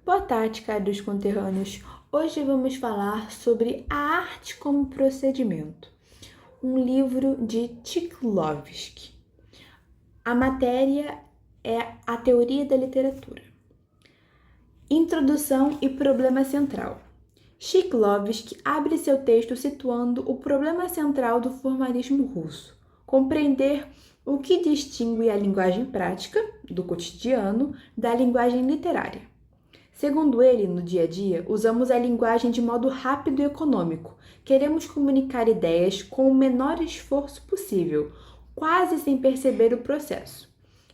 Boa tarde, caros conterrâneos. Hoje vamos falar sobre a arte como procedimento, um livro de Tchaikovsky. A matéria é a teoria da literatura. Introdução e problema central. Tchaikovsky abre seu texto situando o problema central do formalismo russo, compreender o que distingue a linguagem prática, do cotidiano, da linguagem literária. Segundo ele, no dia a dia, usamos a linguagem de modo rápido e econômico. Queremos comunicar ideias com o menor esforço possível, quase sem perceber o processo.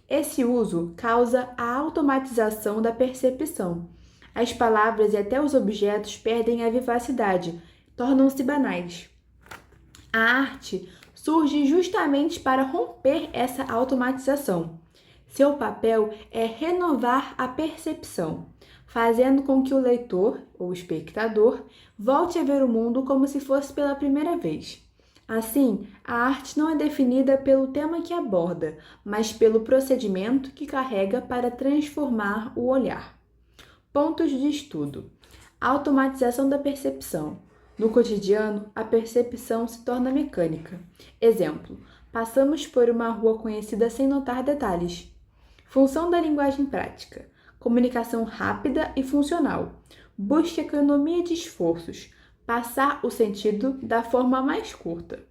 Esse uso causa a automatização da percepção. As palavras e até os objetos perdem a vivacidade, tornam-se banais. A arte surge justamente para romper essa automatização. Seu papel é renovar a percepção, fazendo com que o leitor, ou espectador, volte a ver o mundo como se fosse pela primeira vez. Assim, a arte não é definida pelo tema que aborda, mas pelo procedimento que carrega para transformar o olhar. Pontos de estudo. Automatização da percepção. No cotidiano, a percepção se torna mecânica. Exemplo: passamos por uma rua conhecida sem notar detalhes. Função da linguagem prática. Comunicação rápida e funcional. Busque economia de esforços. Passar o sentido da forma mais curta.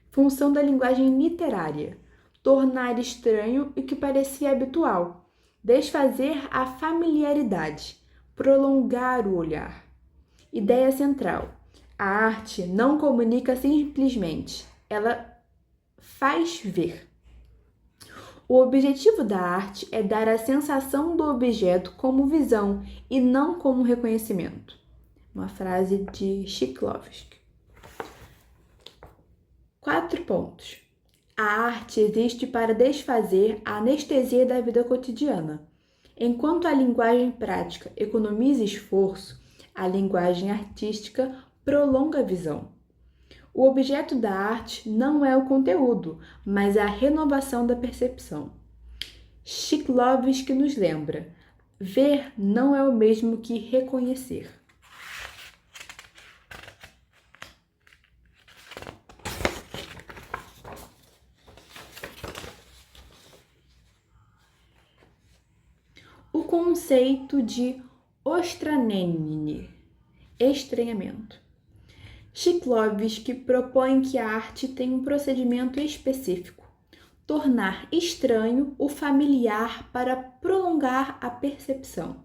Função da linguagem literária. Tornar estranho o que parecia habitual. Desfazer a familiaridade. Prolongar o olhar. Ideia central. A arte não comunica simplesmente, ela faz ver. O objetivo da arte é dar a sensação do objeto como visão e não como reconhecimento. Uma frase de Tchaikovsky. 4 pontos. A arte existe para desfazer a anestesia da vida cotidiana. Enquanto a linguagem prática economiza esforço, a linguagem artística prolonga a visão. O objeto da arte não é o conteúdo, mas a renovação da percepção. Tchaikovsky nos lembra: ver não é o mesmo que reconhecer. O conceito de ostranenie, estranhamento. Tchaikovsky propõe que a arte tem um procedimento específico: tornar estranho o familiar para prolongar a percepção.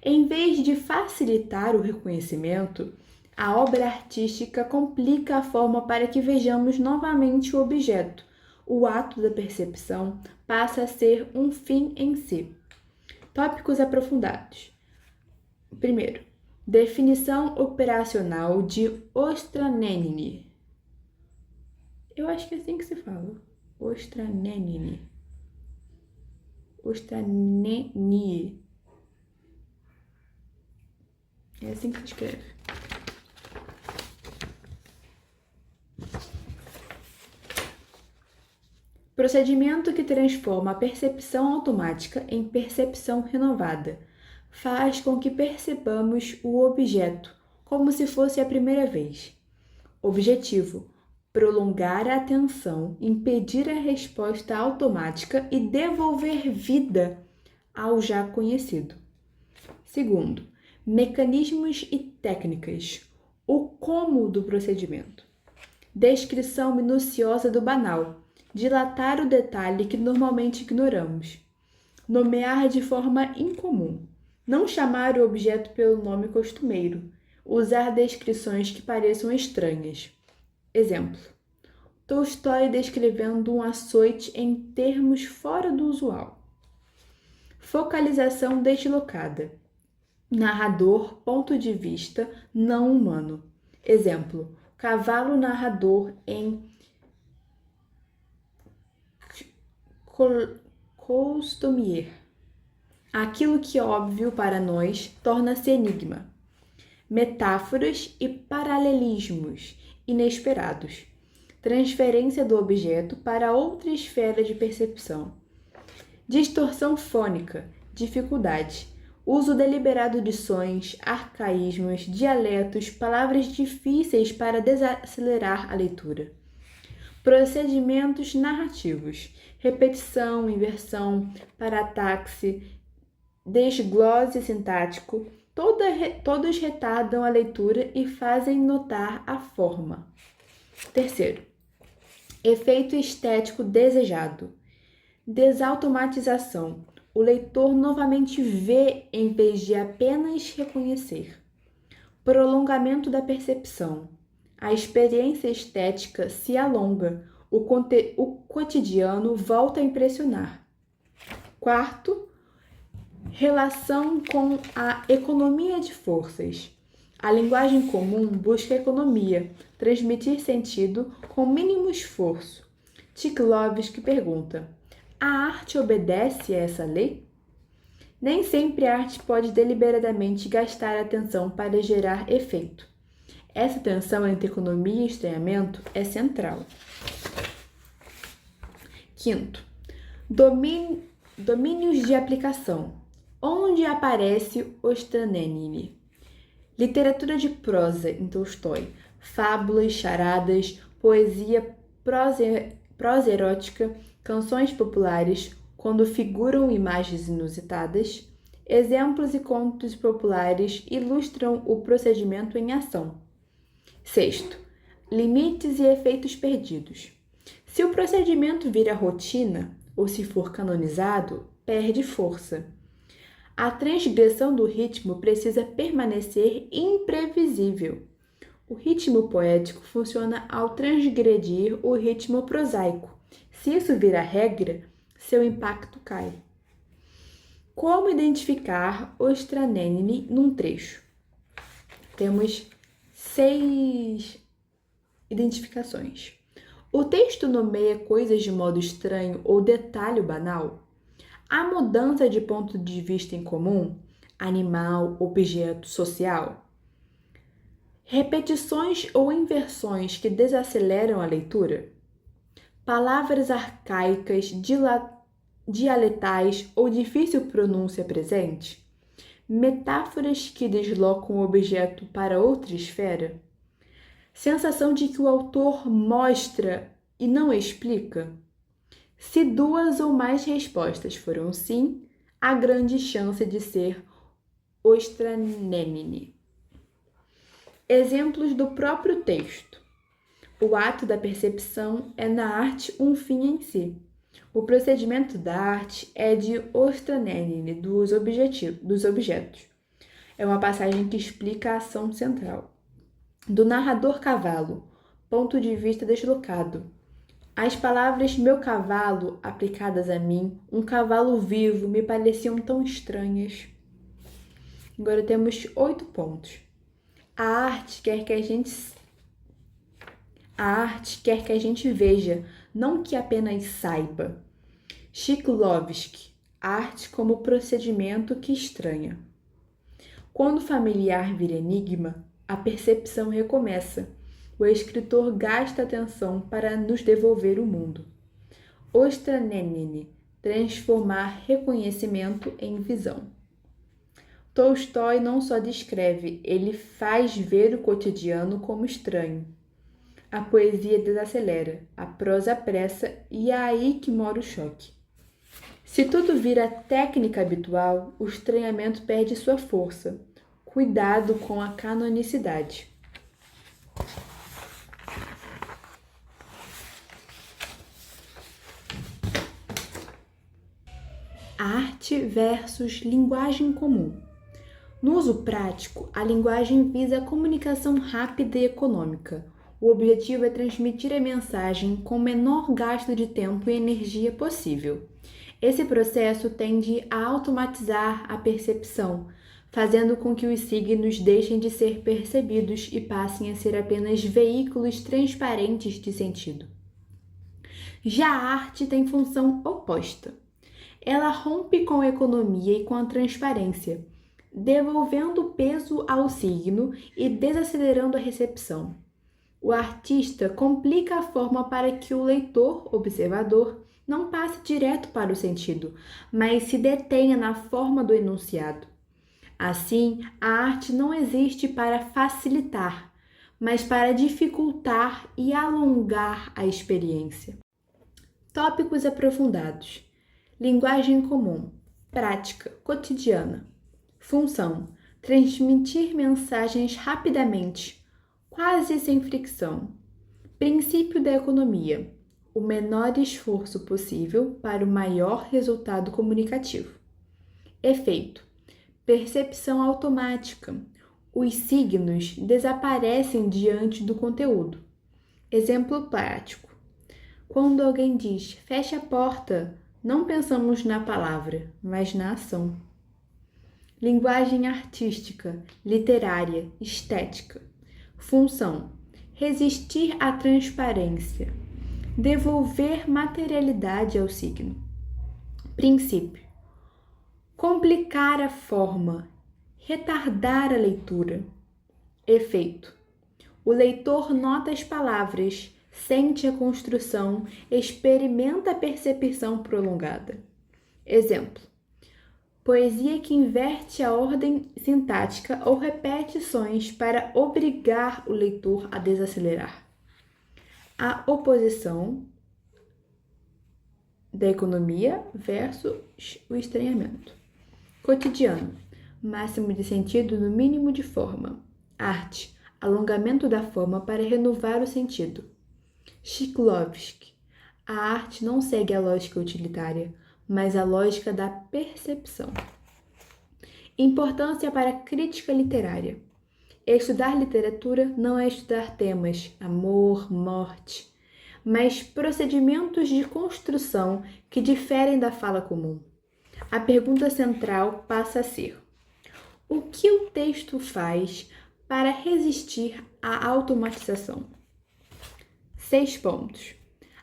Em vez de facilitar o reconhecimento, a obra artística complica a forma para que vejamos novamente o objeto. O ato da percepção passa a ser um fim em si. Tópicos aprofundados. Primeiro, definição operacional de ostranenie. Eu acho que é assim que se fala. Ostranenie. Ostranenie. É assim que se escreve. Procedimento que transforma a percepção automática em percepção renovada. Faz com que percebamos o objeto como se fosse a primeira vez. Objetivo: prolongar a atenção, impedir a resposta automática e devolver vida ao já conhecido. Segundo, mecanismos e técnicas. O como do procedimento. Descrição minuciosa do banal. Dilatar o detalhe que normalmente ignoramos. Nomear de forma incomum. Não chamar o objeto pelo nome costumeiro. Usar descrições que pareçam estranhas. Exemplo: Tolstói descrevendo um açoite em termos fora do usual. Focalização deslocada. Narrador, ponto de vista não humano. Exemplo: cavalo narrador em Costumier. Aquilo que é óbvio para nós torna-se enigma. Metáforas e paralelismos inesperados. Transferência do objeto para outra esfera de percepção. Distorção fônica, dificuldade. Uso deliberado de sons, arcaísmos, dialetos, palavras difíceis para desacelerar a leitura. Procedimentos narrativos: repetição, inversão, parataxe, desglose sintático, todos retardam a leitura e fazem notar a forma. Terceiro, efeito estético desejado: desautomatização. O leitor novamente vê em vez de apenas reconhecer. Prolongamento da percepção: a experiência estética se alonga, o cotidiano volta a impressionar. Quarto, relação com a economia de forças. A linguagem comum busca economia, transmitir sentido com mínimo esforço. Tchaikovsky pergunta: a arte obedece a essa lei? Nem sempre a arte pode deliberadamente gastar atenção para gerar efeito. Essa tensão entre economia e estranhamento é central. Quinto, domínios de aplicação. Onde aparece o Ostranenine? Literatura de prosa em Tolstói, fábulas, charadas, poesia, prosa erótica, canções populares, quando figuram imagens inusitadas. Exemplos e contos populares ilustram o procedimento em ação. Sexto, limites e efeitos perdidos. Se o procedimento vira rotina, ou se for canonizado, perde força. A transgressão do ritmo precisa permanecer imprevisível. O ritmo poético funciona ao transgredir o ritmo prosaico. Se isso vira regra, seu impacto cai. Como identificar o Ostranenine num trecho? Temos 6 identificações. O texto nomeia coisas de modo estranho ou detalhe banal? A mudança de ponto de vista em comum, animal, objeto, social. Repetições ou inversões que desaceleram a leitura. Palavras arcaicas, dialetais ou difícil pronúncia presente. Metáforas que deslocam o objeto para outra esfera. Sensação de que o autor mostra e não explica. Se 2 ou mais respostas foram sim, há grande chance de ser Ostranenine. Exemplos do próprio texto. O ato da percepção é na arte um fim em si. O procedimento da arte é de Ostranenine dos objetos. É uma passagem que explica a ação central. Do narrador cavalo, ponto de vista deslocado. As palavras meu cavalo, aplicadas a mim, um cavalo vivo, me pareciam tão estranhas. Agora temos 8 pontos. A arte quer que a gente veja, não que apenas saiba. Tchaikovsky, arte como procedimento que estranha. Quando o familiar vira enigma, a percepção recomeça. O escritor gasta atenção para nos devolver o mundo. Ostranenine, transformar reconhecimento em visão. Tolstói não só descreve, ele faz ver o cotidiano como estranho. A poesia desacelera, a prosa apressa e é aí que mora o choque. Se tudo vira técnica habitual, o estranhamento perde sua força. Cuidado com a canonicidade. Arte versus linguagem comum. No uso prático, a linguagem visa a comunicação rápida e econômica. O objetivo é transmitir a mensagem com o menor gasto de tempo e energia possível. Esse processo tende a automatizar a percepção, fazendo com que os signos deixem de ser percebidos e passem a ser apenas veículos transparentes de sentido. Já a arte tem função oposta. Ela rompe com a economia e com a transparência, devolvendo peso ao signo e desacelerando a recepção. O artista complica a forma para que o leitor, observador, não passe direto para o sentido, mas se detenha na forma do enunciado. Assim, a arte não existe para facilitar, mas para dificultar e alongar a experiência. Tópicos aprofundados: linguagem comum, prática, cotidiana. Função: transmitir mensagens rapidamente, quase sem fricção. Princípio da economia: o menor esforço possível para o maior resultado comunicativo. Efeito: percepção automática. Os signos desaparecem diante do conteúdo. Exemplo prático: quando alguém diz feche a porta, não pensamos na palavra, mas na ação. Linguagem artística, literária, estética. Função: resistir à transparência, devolver materialidade ao signo. Princípio: complicar a forma, retardar a leitura. Efeito: o leitor nota as palavras, sente a construção, experimenta a percepção prolongada. Exemplo: poesia que inverte a ordem sintática ou repete sons para obrigar o leitor a desacelerar. A oposição da economia versus o estranhamento. Cotidiano: máximo de sentido no mínimo de forma. Arte: alongamento da forma para renovar o sentido. Shklovsky: a arte não segue a lógica utilitária, mas a lógica da percepção. Importância para a crítica literária. Estudar literatura não é estudar temas, amor, morte, mas procedimentos de construção que diferem da fala comum. A pergunta central passa a ser: o que o texto faz para resistir à automatização? 6 pontos.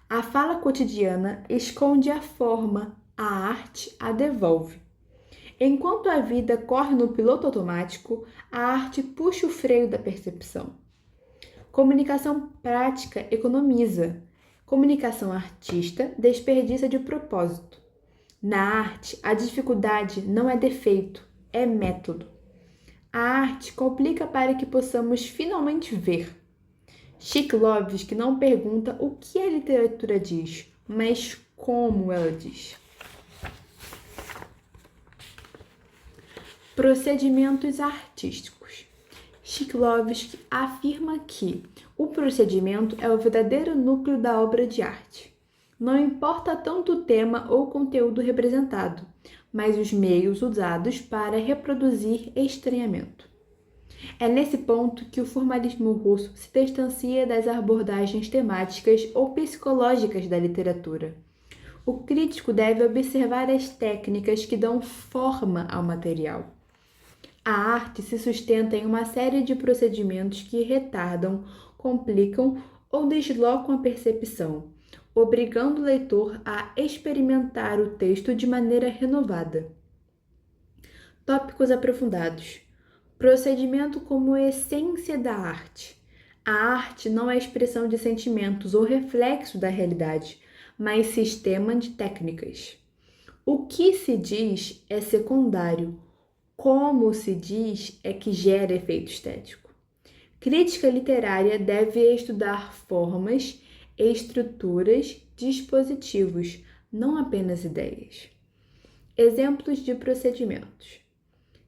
A fala cotidiana esconde a forma, a arte a devolve. Enquanto a vida corre no piloto automático, a arte puxa o freio da percepção. Comunicação prática economiza. Comunicação artista desperdiça de propósito. Na arte, a dificuldade não é defeito, é método. A arte complica para que possamos finalmente ver. Shklovsky não pergunta o que a literatura diz, mas como ela diz. Procedimentos artísticos. Shklovsky afirma que o procedimento é o verdadeiro núcleo da obra de arte. Não importa tanto o tema ou conteúdo representado, mas os meios usados para reproduzir estranhamento. É nesse ponto que o formalismo russo se distancia das abordagens temáticas ou psicológicas da literatura. O crítico deve observar as técnicas que dão forma ao material. A arte se sustenta em uma série de procedimentos que retardam, complicam ou deslocam a percepção, obrigando o leitor a experimentar o texto de maneira renovada. Tópicos aprofundados. Procedimento como essência da arte. A arte não é expressão de sentimentos ou reflexo da realidade, mas sistema de técnicas. O que se diz é secundário. Como se diz é que gera efeito estético. Crítica literária deve estudar formas, estruturas, dispositivos, não apenas ideias. Exemplos de procedimentos.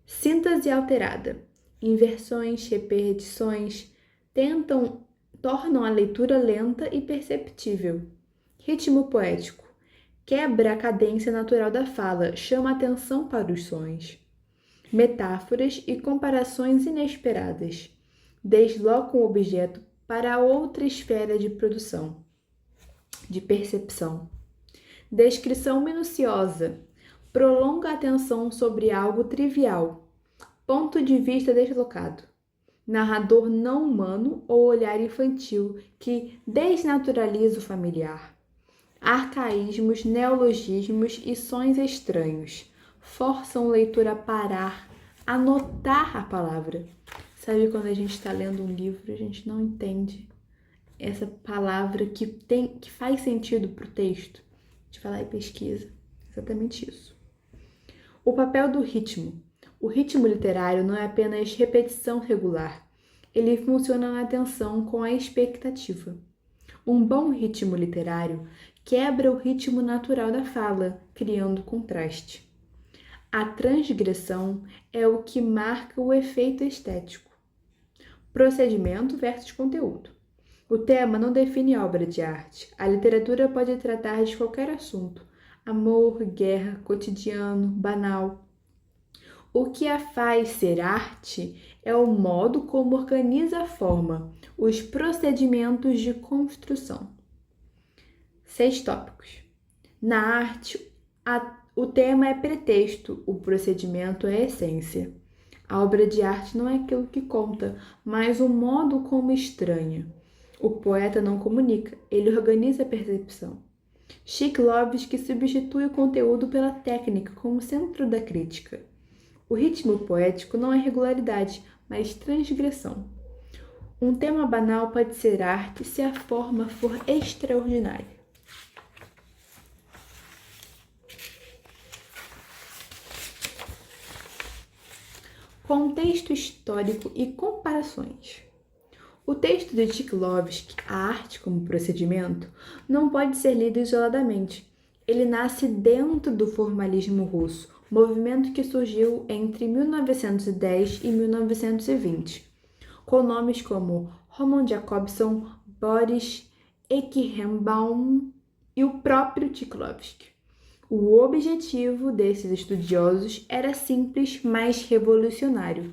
Síntese alterada. Inversões, repetições tornam a leitura lenta e perceptível. Ritmo poético. Quebra a cadência natural da fala, chama atenção para os sons. Metáforas e comparações inesperadas. Deslocam o objeto para outra esfera de produção, de percepção. Descrição minuciosa. Prolonga a atenção sobre algo trivial. Ponto de vista deslocado. Narrador não humano ou olhar infantil que desnaturaliza o familiar. Arcaísmos, neologismos e sons estranhos. Forçam o leitor a parar, a notar a palavra. Sabe quando a gente está lendo um livro, a gente não entende essa palavra que faz sentido para o texto? A gente vai lá e pesquisa. Exatamente isso. O papel do ritmo. O ritmo literário não é apenas repetição regular. Ele funciona na tensão com a expectativa. Um bom ritmo literário quebra o ritmo natural da fala, criando contraste. A transgressão é o que marca o efeito estético. Procedimento versus conteúdo. O tema não define obra de arte. A literatura pode tratar de qualquer assunto: amor, guerra, cotidiano, banal. O que a faz ser arte é o modo como organiza a forma, os procedimentos de construção. 6 tópicos. Na arte, o tema é pretexto, o procedimento é essência. A obra de arte não é aquilo que conta, mas o modo como estranha. O poeta não comunica, ele organiza a percepção. Chiklovsky substitui o conteúdo pela técnica como centro da crítica. O ritmo poético não é regularidade, mas transgressão. Um tema banal pode ser arte se a forma for extraordinária. Contexto histórico e comparações. O texto de Chiklovsky, A Arte como Procedimento, não pode ser lido isoladamente. Ele nasce dentro do formalismo russo, movimento que surgiu entre 1910 e 1920, com nomes como Roman Jakobson, Boris Eichenbaum e o próprio Chiklovsky. O objetivo desses estudiosos era simples, mas revolucionário: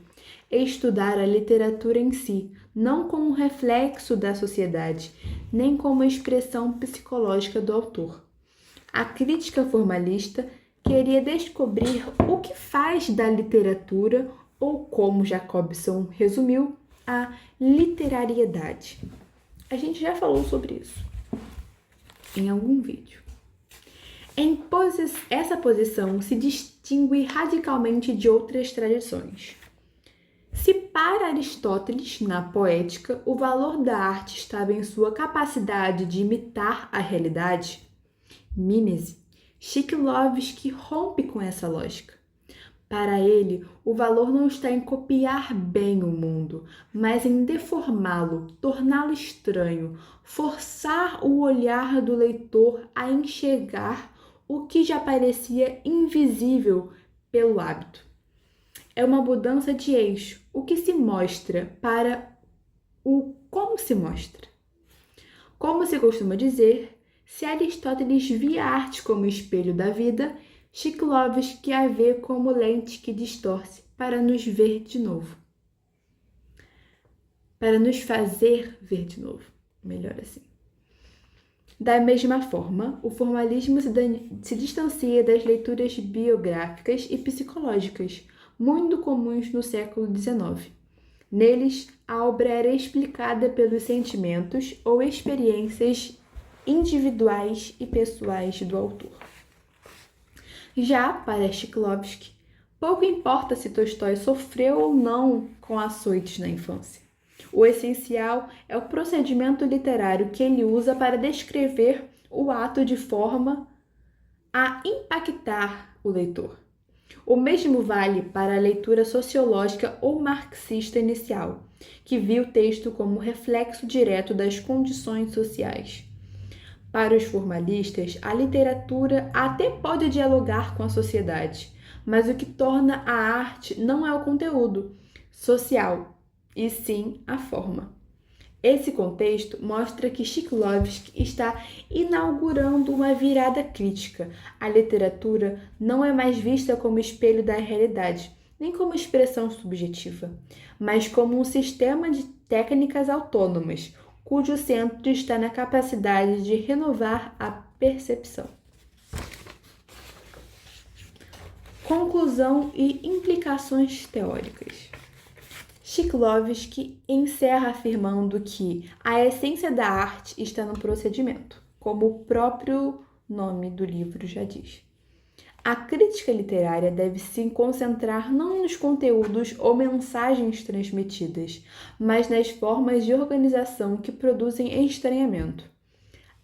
estudar a literatura em si, não como reflexo da sociedade, nem como expressão psicológica do autor. A crítica formalista queria descobrir o que faz da literatura, ou como Jacobson resumiu, a literariedade. A gente já falou sobre isso em algum vídeo. Essa posição se distingue radicalmente de outras tradições. Se para Aristóteles, na poética, o valor da arte estava em sua capacidade de imitar a realidade, mimese, Chiklovsky rompe com essa lógica. Para ele, o valor não está em copiar bem o mundo, mas em deformá-lo, torná-lo estranho, forçar o olhar do leitor a enxergar o que já parecia invisível pelo hábito. É uma mudança de eixo, o que se mostra para o como se mostra. Como se costuma dizer, se Aristóteles via a arte como espelho da vida, Chiklovsky a vê como lente que distorce para nos ver de novo. Para nos fazer ver de novo, melhor assim. Da mesma forma, o formalismo se distancia das leituras biográficas e psicológicas, muito comuns no século XIX. Neles, a obra era explicada pelos sentimentos ou experiências individuais e pessoais do autor. Já para Chiklovsky, pouco importa se Tolstói sofreu ou não com açoites na infância. O essencial é o procedimento literário que ele usa para descrever o ato de forma a impactar o leitor. O mesmo vale para a leitura sociológica ou marxista inicial, que viu o texto como reflexo direto das condições sociais. Para os formalistas, a literatura até pode dialogar com a sociedade, mas o que torna a arte não é o conteúdo social, e sim a forma. Esse contexto mostra que Chiklovsky está inaugurando uma virada crítica. A literatura não é mais vista como espelho da realidade, nem como expressão subjetiva, mas como um sistema de técnicas autônomas, cujo centro está na capacidade de renovar a percepção. Conclusão e implicações teóricas. Chiklovsky encerra afirmando que a essência da arte está no procedimento, como o próprio nome do livro já diz. A crítica literária deve se concentrar não nos conteúdos ou mensagens transmitidas, mas nas formas de organização que produzem estranhamento.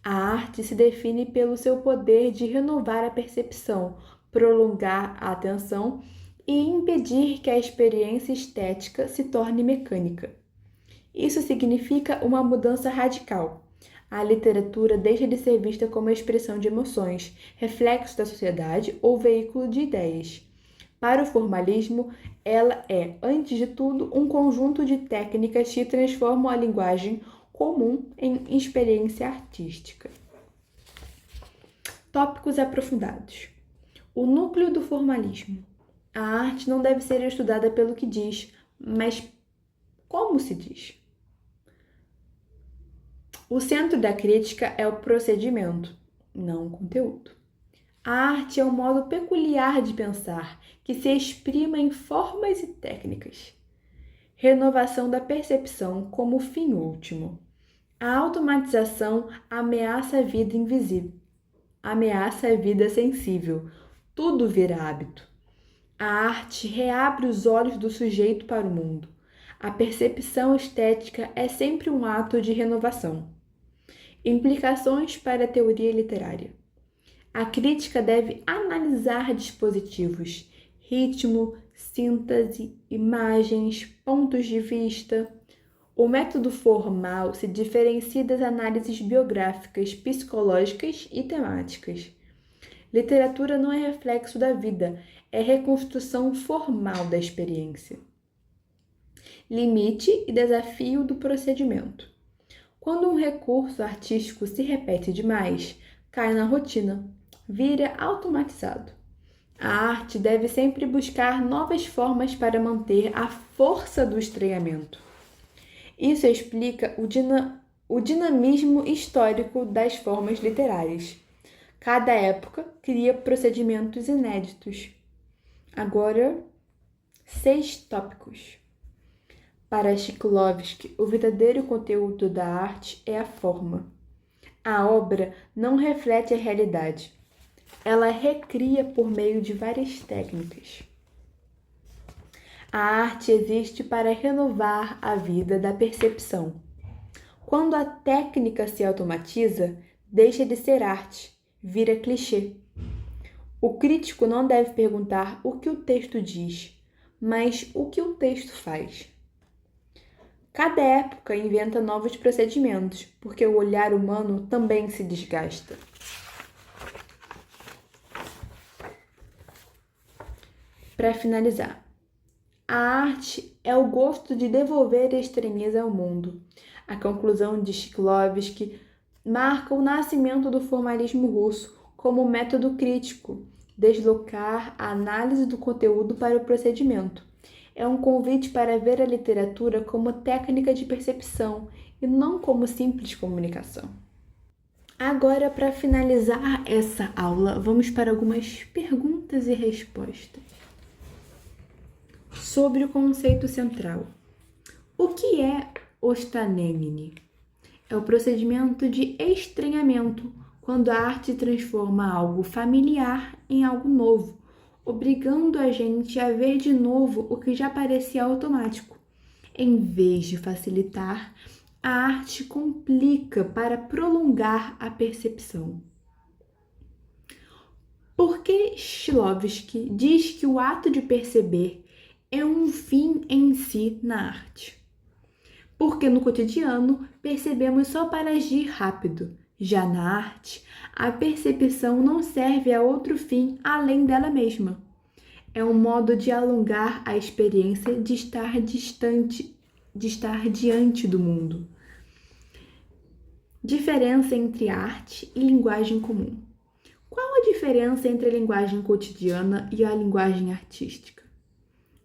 A arte se define pelo seu poder de renovar a percepção, prolongar a atenção e impedir que a experiência estética se torne mecânica. Isso significa uma mudança radical. A literatura deixa de ser vista como expressão de emoções, reflexo da sociedade ou veículo de ideias. Para o formalismo, ela é, antes de tudo, um conjunto de técnicas que transformam a linguagem comum em experiência artística. Tópicos aprofundados. O núcleo do formalismo. A arte não deve ser estudada pelo que diz, mas como se diz. O centro da crítica é o procedimento, não o conteúdo. A arte é um modo peculiar de pensar, que se exprime em formas e técnicas. Renovação da percepção como fim último. A automatização ameaça a vida invisível, ameaça a vida sensível. Tudo vira hábito. A arte reabre os olhos do sujeito para o mundo. A percepção estética é sempre um ato de renovação. Implicações para a teoria literária. A crítica deve analisar dispositivos, ritmo, síntese, imagens, pontos de vista. O método formal se diferencia das análises biográficas, psicológicas e temáticas. Literatura não é reflexo da vida, é reconstrução formal da experiência. Limite e desafio do procedimento. Quando um recurso artístico se repete demais, cai na rotina, vira automatizado. A arte deve sempre buscar novas formas para manter a força do estranhamento. Isso explica o dinamismo histórico das formas literárias. Cada época cria procedimentos inéditos. Agora, 6 tópicos. Para Shklovsky, o verdadeiro conteúdo da arte é a forma. A obra não reflete a realidade. Ela recria por meio de várias técnicas. A arte existe para renovar a vida da percepção. Quando a técnica se automatiza, deixa de ser arte, vira clichê. O crítico não deve perguntar o que o texto diz, mas o que o texto faz. Cada época inventa novos procedimentos, porque o olhar humano também se desgasta. Para finalizar, a arte é o gosto de devolver a estranheza ao mundo. A conclusão de Shklovsky marca o nascimento do formalismo russo como método crítico, deslocar a análise do conteúdo para o procedimento. É um convite para ver a literatura como técnica de percepção e não como simples comunicação. Agora, para finalizar essa aula, vamos para algumas perguntas e respostas. Sobre o conceito central. O que é ostanemine? É o procedimento de estranhamento, quando a arte transforma algo familiar em algo novo, obrigando a gente a ver de novo o que já parecia automático. Em vez de facilitar, a arte complica para prolongar a percepção. Por que Shklovsky diz que o ato de perceber é um fim em si na arte? Porque no cotidiano percebemos só para agir rápido. Já na arte, a percepção não serve a outro fim além dela mesma. É um modo de alongar a experiência de estar distante, de estar diante do mundo. Diferença entre arte e linguagem comum. Qual a diferença entre a linguagem cotidiana e a linguagem artística?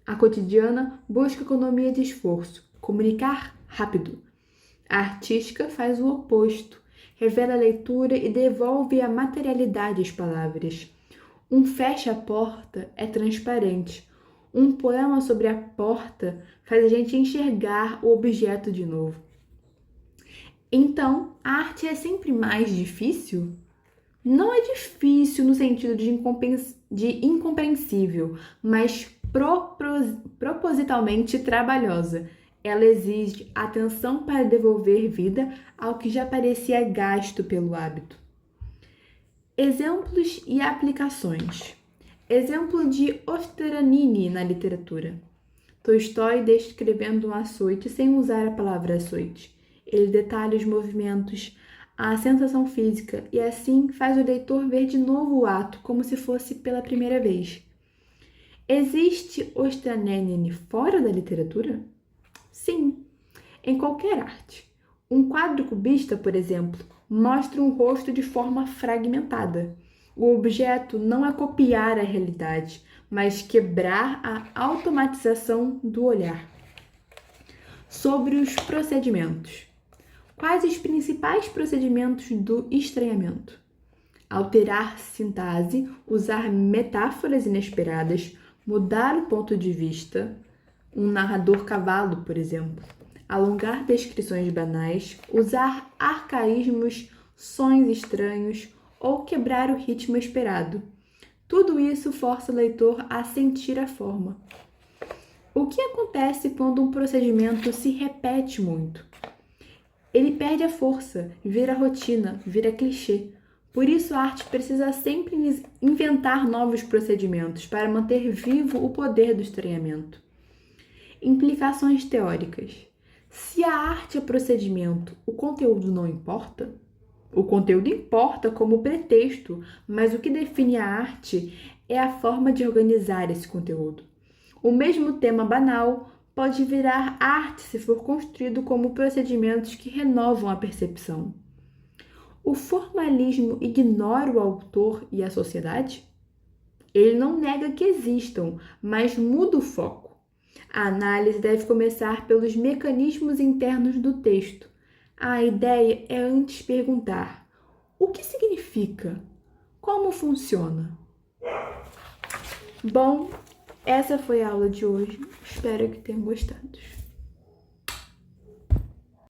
A cotidiana busca economia de esforço, comunicar rápido. A artística faz o oposto, revela a leitura e devolve a materialidade às palavras. Um fecha a porta é transparente. Um poema sobre a porta faz a gente enxergar o objeto de novo. Então, a arte é sempre mais difícil? Não é difícil no sentido de incompreensível, mas propositalmente trabalhosa. Ela exige atenção para devolver vida ao que já parecia gasto pelo hábito. Exemplos e aplicações. Exemplo de Ostranini na literatura. Tolstói descrevendo um açoite sem usar a palavra açoite. Ele detalha os movimentos, a sensação física e assim faz o leitor ver de novo o ato como se fosse pela primeira vez. Existe Ostranini fora da literatura? Sim, em qualquer arte. Um quadro cubista, por exemplo, mostra um rosto de forma fragmentada. O objeto não é copiar a realidade, mas quebrar a automatização do olhar. Sobre os procedimentos. Quais os principais procedimentos do estranhamento? Alterar sintase, usar metáforas inesperadas, mudar o ponto de vista, um narrador cavalo, por exemplo, alongar descrições banais, usar arcaísmos, sons estranhos ou quebrar o ritmo esperado. Tudo isso força o leitor a sentir a forma. O que acontece quando um procedimento se repete muito? Ele perde a força, vira rotina, vira clichê. Por isso, a arte precisa sempre inventar novos procedimentos para manter vivo o poder do estranhamento. Implicações teóricas. Se a arte é procedimento, o conteúdo não importa? O conteúdo importa como pretexto, mas o que define a arte é a forma de organizar esse conteúdo. O mesmo tema banal pode virar arte se for construído como procedimentos que renovam a percepção. O formalismo ignora o autor e a sociedade? Ele não nega que existam, mas muda o foco. A análise deve começar pelos mecanismos internos do texto. A ideia é antes perguntar: o que significa? Como funciona? Bom, essa foi a aula de hoje. Espero que tenham gostado.